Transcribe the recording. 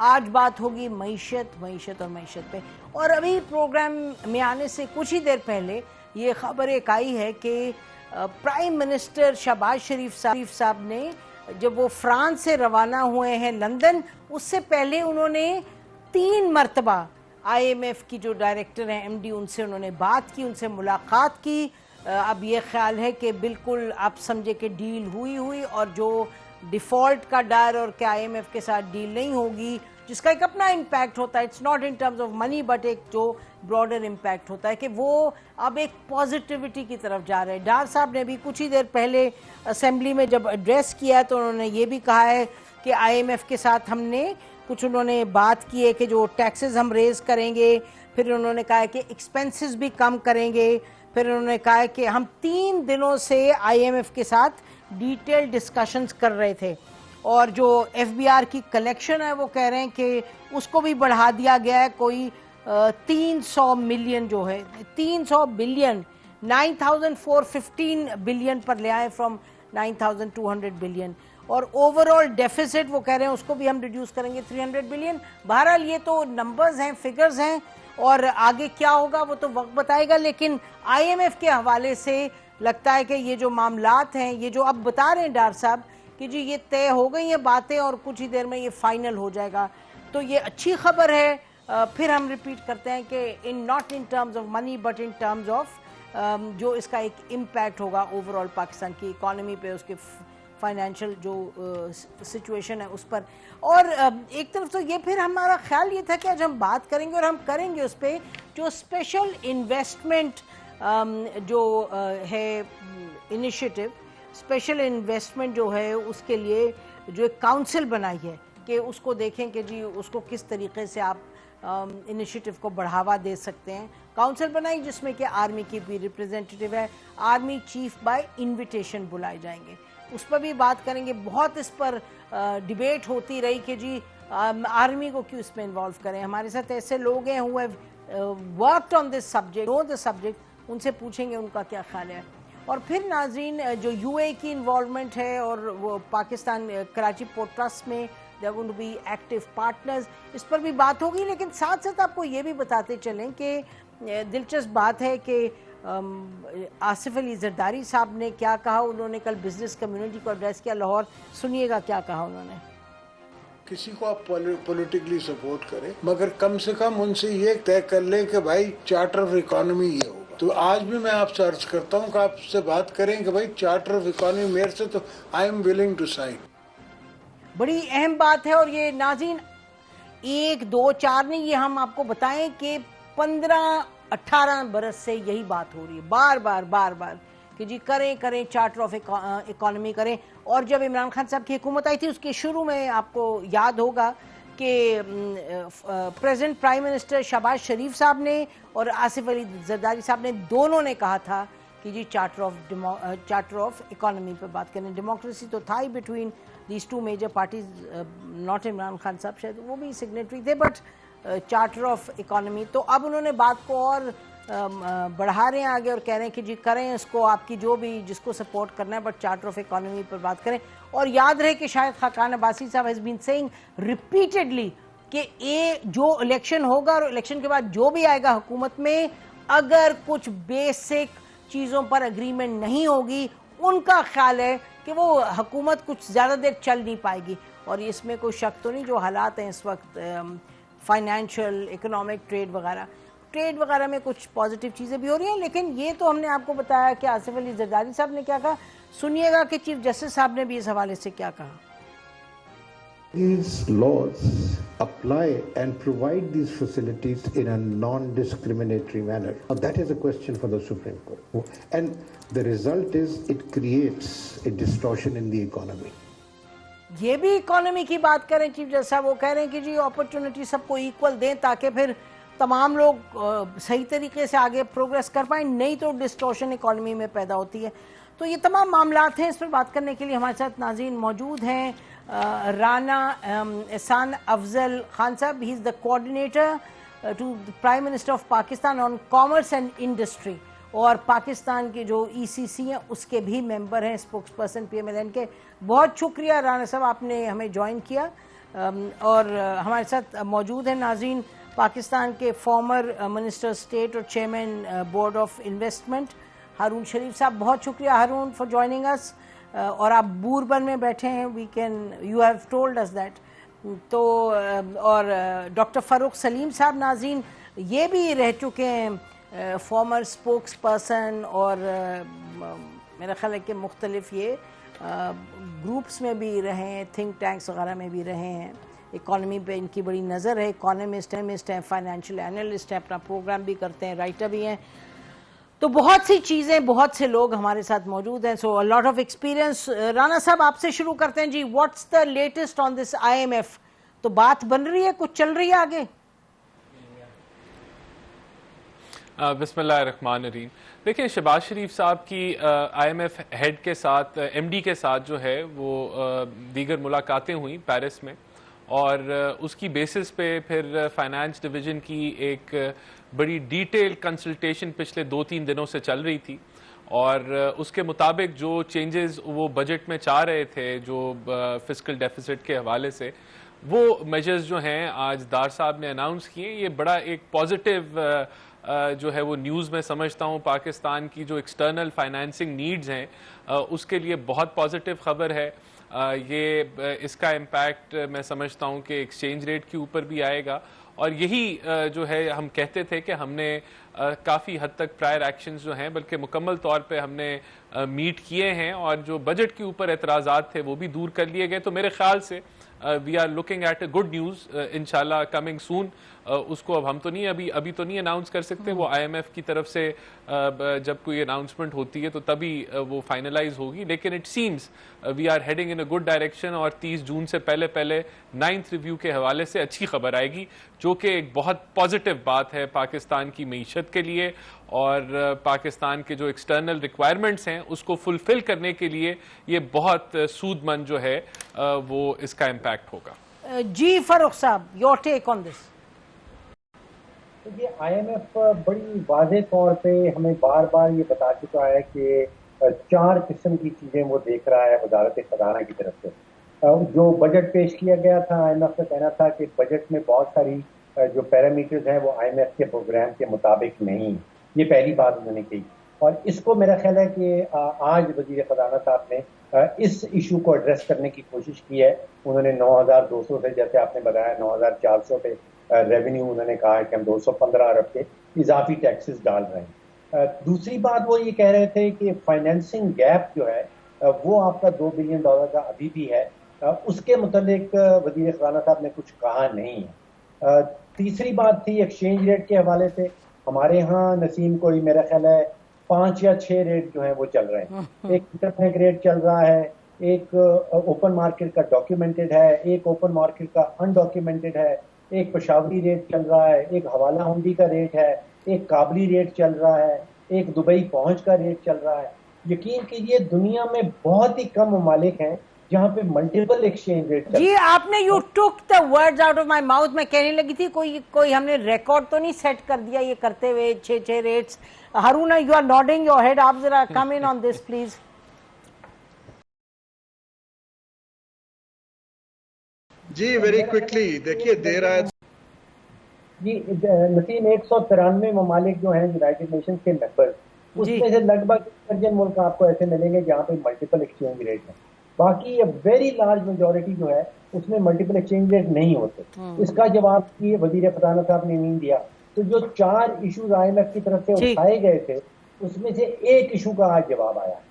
آج بات ہوگی معیشت اور معیشت پہ. اور ابھی پروگرام میں آنے سے کچھ ہی دیر پہلے یہ خبر ایک آئی ہے کہ پرائم منسٹر شہباز شریف صاحب نے جب وہ فرانس سے روانہ ہوئے ہیں لندن، اس سے پہلے انہوں نے 3 مرتبہ آئی ایم ایف کی جو ڈائریکٹر ہیں ایم ڈی، ان سے انہوں نے بات کی، ان سے ملاقات کی. اب یہ خیال ہے کہ بالکل آپ سمجھے کہ ڈیل ہوئی اور جو ڈیفالٹ کا ڈر اور کہ آئی ایم ایف کے ساتھ ڈیل نہیں ہوگی، جس کا ایک اپنا امپیکٹ ہوتا ہے، it's not in terms of money but ایک جو براڈر امپیکٹ ہوتا ہے کہ وہ اب ایک پازیٹیوٹی کی طرف جا رہے ہیں. ڈار صاحب نے بھی کچھ ہی دیر پہلے اسمبلی میں جب ایڈریس کیا تو انہوں نے یہ بھی کہا ہے کہ آئی ایم ایف کے ساتھ ہم نے کچھ انہوں نے بات کی ہے کہ جو ٹیکسز ہم ریز کریں گے، پھر انہوں نے کہا ہے کہ ایکسپینسز بھی کم کریں گے، پھر انہوں نے کہا ہے کہ ہم 3 دنوں سے آئی ایم ایف کے ساتھ ڈیٹیل ڈسکشنز کر رہے تھے، اور جو ایف بی آر کی کلیکشن ہے وہ کہہ رہے ہیں کہ اس کو بھی بڑھا دیا گیا ہے، کوئی 300 ملین جو ہے 300 بلین 9415 بلین پر لے آئے فرام 9200 بلین، اور اوورآل ڈیفیسٹ وہ کہہ رہے ہیں اس کو بھی ہم ریڈیوس کریں گے 300 بلین. بہرحال یہ تو نمبرز ہیں، فگرز ہیں، اور آگے کیا ہوگا وہ تو وقت بتائے گا. لیکن آئی ایم ایف کے حوالے سے لگتا ہے کہ یہ جو معاملات ہیں، یہ جو اب بتا رہے ہیں ڈار صاحب کہ جی یہ طے ہو گئی ہیں باتیں اور کچھ ہی دیر میں یہ فائنل ہو جائے گا، تو یہ اچھی خبر ہے. پھر ہم ریپیٹ کرتے ہیں کہ not in terms of money but in terms of جو اس کا ایک امپیکٹ ہوگا اوورآل پاکستان کی اکانومی پہ، اس کے فائنینشیل جو سچویشن ہے اس پر. اور ایک طرف تو یہ پھر ہمارا خیال یہ تھا کہ آج ہم بات کریں گے اور ہم کریں گے اس پہ جو اسپیشل انویسٹمنٹ جو ہے انیشیٹو، اسپیشل انویسٹمنٹ جو ہے اس کے لیے جو ایک کاؤنسل بنائی ہے کہ اس کو دیکھیں کہ جی اس کو کس طریقے سے آپ انیشیٹو کو بڑھاوا دے سکتے ہیں. کاؤنسل بنائی جس میں کہ آرمی کی بھی ریپریزنٹیٹیو ہے، آرمی چیف بائی انویٹیشن بلائے جائیں گے، اس پر بھی بات کریں گے. بہت اس پر ڈیبیٹ ہوتی رہی کہ جی آرمی کو کیوں اس میں انوالو کریں. ہمارے ساتھ ایسے لوگ ہیں who have worked on this subject, know the subject، ان سے پوچھیں گے ان کا کیا خیال ہے. اور پھر ناظرین جو یو اے کی انوالومنٹ ہے اور وہ پاکستان کراچی پورٹ ٹرسٹ میں they are going to be active partners، اس پر بھی بات ہوگی. لیکن ساتھ ساتھ آپ کو یہ بھی بتاتے چلیں کہ دلچسپ بات ہے کہ آصف علی زرداری صاحب نے کیا کہا. انہوں نے کل بزنس کمیونٹی کو ایڈریس کیا لاہور، سنیے گا کیا کہا انہوں نے. کسی کو آپ پولیٹیکلی سپورٹ کریں مگر کم سے کم ان سے یہ طے کر لیں کہ بھائی چارٹر آف اکانومی یہ ہوگا. تو آج بھی میں آپ سے عرض کرتا ہوں کہ آپ سے بات کریں کہ بھائی چارٹر آف اکانومی میرے سے تو I am willing to sign. بڑی اہم بات ہے. اور یہ ناظرین 1 2 4 نہیں، یہ ہم آپ کو بتائیں کہ 15-18 برس سے یہی بات ہو رہی ہے بار بار کہ جی کریں چارٹر آف اکانومی کریں. اور جب عمران خان صاحب کی حکومت آئی تھی اس کے شروع میں آپ کو یاد ہوگا کہ پریزیڈنٹ پرائم منسٹر شہباز شریف صاحب نے اور آصف علی زرداری صاحب نے دونوں نے کہا تھا کہ جی چارٹر آف اکانومی پہ بات کریں. ڈیموکریسی تو تھا ہی between these 2 major parties, not Imran Khan صاحب شاید وہ بھی سگنیٹری تھے، بٹ چارٹر آف اکانومی. تو اب انہوں نے بات کو اور بڑھا رہے ہیں آگے اور کہہ رہے ہیں کہ جی کریں اس کو، آپ کی جو بھی جس کو سپورٹ کرنا ہے، بٹ چارٹر آف اکانومی پر بات کریں. اور یاد رہے کہ شاید خاقان عباسی صاحب ہیز بین سیئنگ ریپیٹڈلی کہ جو الیکشن ہوگا اور الیکشن کے بعد جو بھی آئے گا حکومت میں، اگر کچھ بیسک چیزوں پر اگریمنٹ نہیں ہوگی، ان کا خیال ہے کہ وہ حکومت کچھ زیادہ دیر چل نہیں پائے گی. اور اس میں کوئی شک تو نہیں جو حالات ہیں اس وقت فائنینشیل، اکنامک، ٹریڈ وغیرہ میں کچھ پازیٹیو چیزیں بھی ہو رہی ہیں. لیکن یہ تو ہم نے آپ کو بتایا کہ آصف علی زرداری صاحب نے کیا کہا. سنیے گا کہ چیف جسٹس صاحب نے بھی اس حوالے سے کیا کہا. These laws apply and provide these facilities in a non-discriminatory manner. Now that is a question for the Supreme Court. And the result is it creates a distortion in the economy. یہ بھی economy کی بات کریں chief justice صاحب، وہ کہہ رہے ہیں کہ جی اپرچونٹی سب کو ایکول دیں تاکہ پھر تمام لوگ صحیح طریقے سے آگے پروگریس کر پائیں، نہیں تو ڈسٹورشن اکانومی میں پیدا ہوتی ہے. تو یہ تمام معاملات ہیں. اس پر بات کرنے کے لیے ہمارے ساتھ ناظرین موجود ہیں رانا احسان افضل خان صاحب. He is the coordinator to prime minister of Pakistan on commerce and industry, اور پاکستان کے جو ای سی سی ہیں اس کے بھی ممبر ہیں، spokesperson P M L N کے. بہت شکریہ رانا صاحب آپ نے ہمیں جوائن کیا. اور ہمارے ساتھ موجود ہیں ناظرین پاکستان کے فارمر منسٹر اسٹیٹ اور chairman board of investment Haroon Sharif صاحب. بہت شکریہ ہارون فار جوائننگ اس. اور آپ بوربن میں بیٹھے ہیں, we can you have told us that. تو اور ڈاکٹر فاروق سلیم صاحب ناظرین یہ بھی رہ چکے ہیں فارمر اسپوکس پرسن, اور میرا خیال ہے کہ مختلف یہ گروپس میں بھی رہے ہیں, تھنک ٹینکس وغیرہ میں بھی رہے ہیں. اکانومی پہ ان کی بڑی نظر ہے, اکانومسٹ ہیں, فائنینشیل اینالسٹ ہیں, اپنا پروگرام بھی کرتے ہیں, رائٹر بھی ہیں. تو بہت سی چیزیں, بہت سے لوگ ہمارے ساتھ موجود ہیں. So lot of experience. Rana صاحب آپ سے شروع کرتے ہیں جی. What's the latest on this IMF؟ تو بات بن رہی ہے, کچھ چل رہی ہے آگے؟ بسم اللہ الرحمن الرحیم. دیکھیں شہباز شریف صاحب کی IMF ہیڈ کے ساتھ, MD کے ساتھ جو ہے وہ دیگر ملاقاتیں ہوئیں پیرس میں, اور اس کی بیسس پہ پھر فائنانس ڈویژن کی ایک بڑی ڈیٹیل کنسلٹیشن پچھلے 2-3 دنوں سے چل رہی تھی, اور اس کے مطابق جو چینجز وہ بجٹ میں چاہ رہے تھے جو فسکل ڈیفیسٹ کے حوالے سے, وہ میجرز جو ہیں آج دار صاحب نے اناؤنس کیے. یہ بڑا ایک پازیٹیو جو ہے وہ نیوز میں سمجھتا ہوں پاکستان کی جو ایکسٹرنل فائنینسنگ نیڈز ہیں اس کے لیے بہت پازیٹیو خبر ہے. یہ اس کا امپیکٹ میں سمجھتا ہوں کہ ایکسچینج ریٹ کے اوپر بھی آئے گا, اور یہی جو ہے ہم کہتے تھے کہ ہم نے کافی حد تک پرائر ایکشنز جو ہیں بلکہ مکمل طور پہ ہم نے میٹ کیے ہیں, اور جو بجٹ کے اوپر اعتراضات تھے وہ بھی دور کر لیے گئے. تو میرے خیال سے we are looking at a good news انشاءاللہ کمنگ سون. اس کو اب ہم تو نہیں ابھی تو نہیں اناؤنس کر سکتے, وہ IMF کی طرف سے جب کوئی اناؤنسمنٹ ہوتی ہے تو تبھی وہ فائنلائز ہوگی, لیکن it seems we are heading in a good direction. اور 30 جون سے پہلے 9th ریویو کے حوالے سے اچھی خبر آئے گی, جو کہ ایک بہت پازیٹیو بات ہے پاکستان کی معیشت کے لیے, اور پاکستان کے جو ایکسٹرنل ریکوائرمنٹس ہیں اس کو فلفل کرنے کے لیے یہ بہت سود مند جو ہے وہ اس کا امپیکٹ ہوگا. جی فاروق صاحب, یور ٹیک آن دس. یہ IMF بڑی واضح طور پہ ہمیں بار بار یہ بتا چکا ہے کہ 4 قسم کی چیزیں وہ دیکھ رہا ہے وزارت خزانہ کی طرف سے. جو بجٹ پیش کیا گیا تھا, IMF کا کہنا تھا کہ بجٹ میں بہت ساری جو پیرامیٹرز ہیں وہ IMF کے پروگرام کے مطابق نہیں. یہ پہلی بات انہوں نے کہی, اور اس کو میرا خیال ہے کہ آج وزیر خزانہ صاحب نے اس ایشو کو ایڈریس کرنے کی کوشش کی ہے. انہوں نے 9,200 سے, جیسے آپ نے بتایا 9,400 پہ ریونیو انہوں نے کہا ہے کہ ہم 215 ارب کے اضافی ٹیکسز ڈال رہے ہیں. دوسری بات وہ یہ کہہ رہے تھے کہ فائنینسنگ گیپ جو ہے وہ آپ کا $2 بلین کا ابھی بھی ہے. اس کے متعلق وزیر خزانہ صاحب نے کچھ کہا نہیں ہے. تیسری بات تھی ایکسچینج ریٹ کے حوالے سے. ہمارے ہاں نسیم کوئی میرا خیال ہے 5 یا 6 ریٹ جو ہیں وہ چل رہے ہیں. ایک انٹربینک ریٹ چل رہا ہے, ایک اوپن مارکیٹ کا ڈاکیومنٹڈ ہے, ایک اوپن مارکیٹ کا انڈاکیومنٹڈ ہے, ایک پشاوری ریٹ چل رہا ہے, ایک حوالہ ہنڈی کا ریٹ ہے, ایک کابلی ریٹ چل رہا ہے, ایک دبئی پہنچ کا ریٹ چل رہا ہے. یقین کیجئے دنیا میں بہت ہی کم ممالک ہیں جہاں پہ ملٹیپل ایکسچینج ریٹ چل رہا ہے. جی آپ نے you tick the words out of my mouth. میں کہنے لگی تھی کوئی ہم نے ریکارڈ تو نہیں سیٹ کر دیا یہ کرتے ہوئے 6 rates. Haroon you are nodding your head, آپ ذرا come in on this please. جی ویری کوئکلی دیکھیے دیر آئے جی نسیم 193 ممالک جو ہیں یونائٹڈ نیشنز کے ممبر, اس میں سے لگ بھگ درجن ملک آپ کو ایسے ملیں گے جہاں پہ ملٹیپل ایکسچینج ریٹ ہیں. باقی ویری لارج میجورٹی جو ہے اس میں ملٹیپل ایکسچینج ریٹ نہیں ہوتے. اس کا جواب یہ وزیر خزانہ صاحب نے نہیں دیا. تو جو 4 ایشوز IMF کی طرف سے اٹھائے گئے تھے اس میں سے ایک ایشو کا آج جواب آیا.